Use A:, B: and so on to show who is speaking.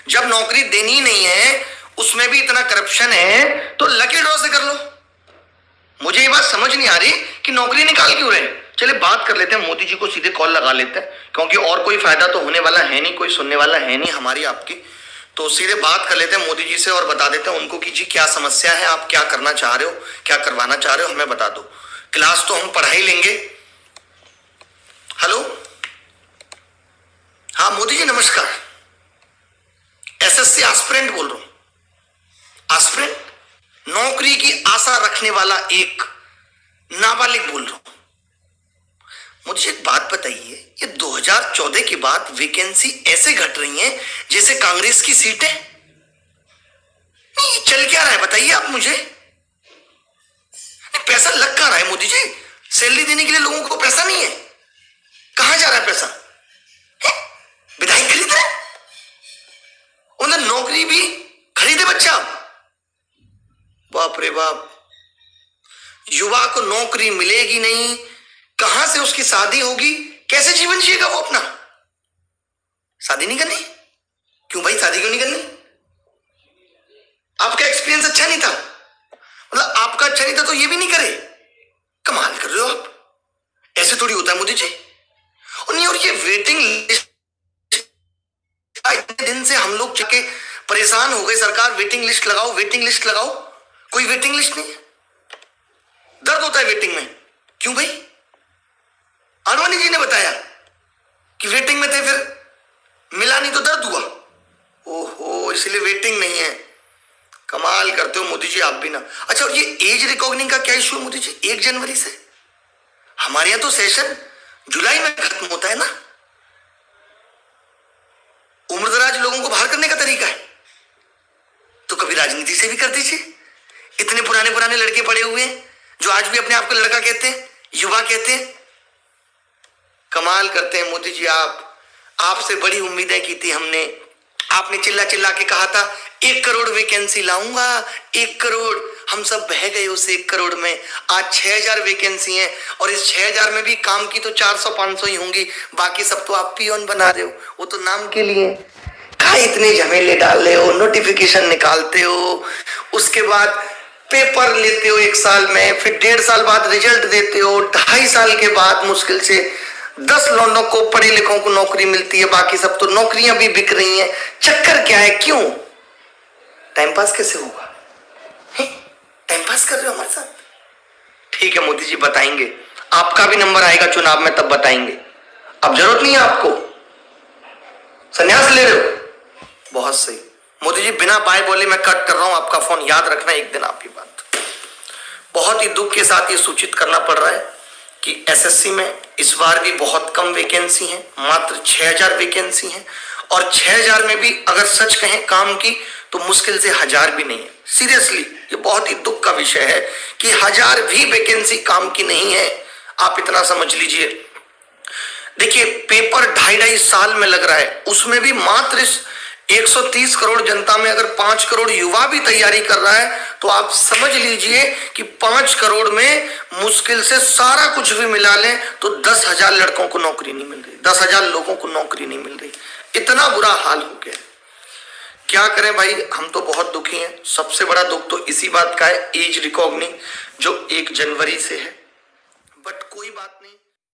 A: जब नौकरी देनी ही नहीं है, उसमें भी इतना करप्शन है, तो लकी ड्रॉ से कर लो। मुझे ये बात समझ नहीं आ रही कि नौकरी निकाल क्यों रहे। चलिए बात कर लेते हैं, मोदी जी को सीधे कॉल लगा लेते हैं, क्योंकि और कोई फायदा तो होने वाला है नहीं, कोई सुनने वाला है नहीं हमारी आपकी। तो सीधे बात कर लेते हैं मोदी जी से और बता देते हैं उनको कि जी क्या समस्या है, आप क्या करना चाह रहे हो, क्या करवाना चाह रहे हो, हमें बता दो। क्लास तो हम पढ़ा ही लेंगे। हेलो, हाँ मोदी जी नमस्कार, एसएससी एस्पिरेंट बोल रहा हूं। एस्पिरेंट, नौकरी की आशा रखने वाला एक नाबालिग बोल रहा हूं। मुझे एक बात बताइए, ये 2014 के बाद वैकेंसी ऐसे घट रही हैं जैसे कांग्रेस की सीटें। नहीं, चल क्या रहा है बताइए आप मुझे। नहीं, पैसा लग कहां रहा है मोदी जी? सैलरी देने के लिए लोगों को पैसा नहीं है, कहां जा रहा है पैसा? विधायक खरीद रहे, उन्हें नौकरी भी खरीदे बच्चा। बाप रे बाप, युवा को नौकरी मिलेगी नहीं, कहां से उसकी शादी होगी, कैसे जीवन जिएगा वो अपना? शादी नहीं करनी? क्यों भाई, शादी क्यों नहीं करनी? आपका एक्सपीरियंस अच्छा नहीं था, मतलब आपका अच्छा नहीं था तो ये भी नहीं करे? कमाल कर रहे हो आप, ऐसे थोड़ी होता है मोदी जी। और नहीं, और ये वेटिंग लिस्ट, इतने दिन से हम लोग चके परेशान हो गए, सरकार वेटिंग लिस्ट लगाओ, वेटिंग लिस्ट लगाओ, कोई वेटिंग लिस्ट नहीं है। दर्द होता है वेटिंग में, क्यों भाई? आडवाणी जी ने बताया कि वेटिंग में थे, फिर मिला नहीं तो दर्द हुआ। ओहो, इसलिए वेटिंग नहीं है। कमाल करते हो मोदी जी आप भी ना। अच्छा, और ये एज रिकॉग्निंग का क्या इशू है मोदी जी? 1 जनवरी से हमारे यहां तो सेशन जुलाई में खत्म होता है ना। उम्रदराज लोगों को बाहर करने का तरीका है तो कभी राजनीति से भी कर दीजिए। इतने पुराने पुराने लड़के पड़े हुए हैं जो आज भी अपने आप को लड़का कहते हैं, युवा कहते हैं। कमाल करते हैं मोदी जी आप। आपसे बड़ी उम्मीदें की थी हमने। आपने चिल्ला चिल्ला के कहा था 1 करोड़ वैकेंसी लाऊंगा, 1 करोड़। हम सब बह गए उस 1 करोड़ में। आज 6000 वैकेंसी हैं और इस 6000 में भी काम की तो 400-500 ही होंगी, बाकी सब तो आप पियोन बना रहे हो, वो तो नाम के लिए। कहा इतने झमेले डाल रहे हो, नोटिफिकेशन निकालते हो, उसके बाद पेपर लेते हो 1 साल में, फिर 1.5 साल बाद रिजल्ट देते हो, 2.5 साल के बाद मुश्किल से 10 लौंडों को, पढ़े लिखों को नौकरी मिलती है, बाकी सब तो नौकरियां भी बिक रही हैं। चक्कर क्या है, क्यों? टाइम पास कैसे होगा? टाइम पास कर रहे हो हमारे साथ। ठीक है मोदी जी, बताएंगे, आपका भी नंबर आएगा चुनाव में, तब बताएंगे। अब जरूरत नहीं है आपको, संन्यास ले रहे हो। बहुत सही मोदी जी, बिना बाय बोले मैं कट कर रहा हूं आपका फोन, याद रखना एक दिन आपकी बात। बहुत ही दुख के साथ ये सूचित करना पड़ रहा है कि एसएससी में इस बार भी बहुत कम वैकेंसी है, मात्र 6000 वैकेंसी है। और 6000 में भी अगर सच कहें काम की तो मुश्किल से 1000 भी नहीं है। सीरियसली ये बहुत ही दुख का विषय है कि 1000 भी वैकेंसी काम की नहीं है। आप इतना समझ लीजिए। देखिए, पेपर 2.5 साल में लग रहा है, उसमें भी मात्र 130 करोड़ जनता में अगर 5 करोड़ युवा भी तैयारी कर रहा है तो आप समझ लीजिए कि 5 करोड़ में मुश्किल से सारा कुछ भी मिला लें तो 10,000 लड़कों को नौकरी नहीं मिल रही, 10,000 लोगों को नौकरी नहीं मिल रही। इतना बुरा हाल हो गया। क्या करें भाई, हम तो बहुत दुखी हैं। सबसे बड़ा दुख तो इसी बात का है, एज रिकॉग्निंग जो 1 जनवरी से है। बट कोई बात नहीं।